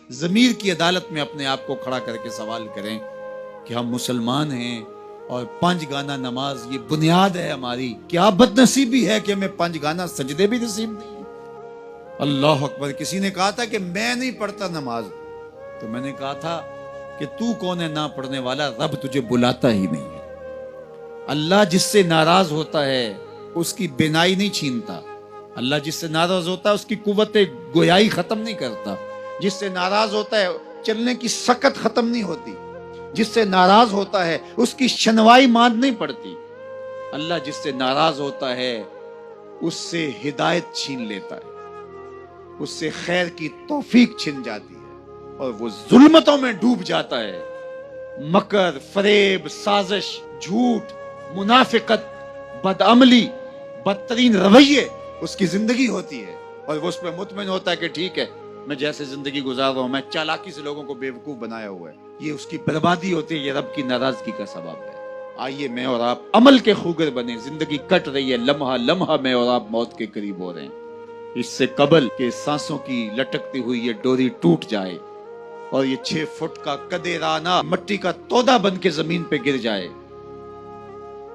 ضمیر کی عدالت میں اپنے آپ کو کھڑا کر کے سوال کریں کہ ہم مسلمان ہیں اور 5 گانا نماز یہ بنیاد ہے ہماری. کیا بد نصیبی ہے کہ ہمیں 5 گانا سجدے بھی نصیب نہیں ہیں. اللہ اکبر. کسی نے کہا تھا کہ میں نہیں پڑھتا نماز، تو میں نے کہا تھا کہ تو کون ہے نہ پڑھنے والا، رب تجھے بلاتا ہی نہیں ہے. اللہ جس سے ناراض ہوتا ہے اس کی بینائی نہیں چھینتا. اللہ جس سے ناراض ہوتا ہے اس کی قوت گویائی ختم نہیں کرتا. جس سے ناراض ہوتا ہے چلنے کی سکت ختم نہیں ہوتی. جس سے ناراض ہوتا ہے اس کی شنوائی ماند نہیں پڑتی. اللہ جس سے ناراض ہوتا ہے اس سے ہدایت چھین لیتا ہے، اس سے خیر کی توفیق چھن جاتی ہے اور وہ ظلمتوں میں ڈوب جاتا ہے. مکر، فریب، سازش، جھوٹ، منافقت، بدعملی، بدترین رویے اس کی زندگی ہوتی ہے اور وہ اس پہ مطمئن ہوتا ہے کہ ٹھیک ہے میں جیسے زندگی گزار رہا ہوں، میں چالاکی سے لوگوں کو بیوقوف بنایا ہوا ہے. یہ اس کی بربادی ہوتی ہے، یہ رب کی ناراضگی کا سبب ہے. آئیے میں اور آپ عمل کے خوگر بنے. زندگی کٹ رہی ہے، لمحہ لمحہ میں اور آپ موت کے قریب ہو رہے ہیں. اس سے قبل کہ سانسوں کی لٹکتی ہوئی یہ ڈوری ٹوٹ جائے اور یہ 6 فٹ کا کدے رانہ مٹی کا تودا بن کے زمین پہ گر جائے،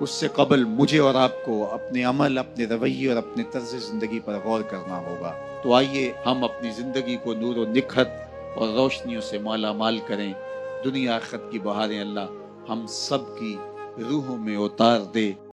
اس سے قبل مجھے اور آپ کو اپنے عمل، اپنے رویے اور اپنے طرز زندگی پر غور کرنا ہوگا. تو آئیے ہم اپنی زندگی کو نور و نکھت اور روشنیوں سے مالا مال کریں. دنیا آخرت کی بہاریں اللہ ہم سب کی روحوں میں اتار دے.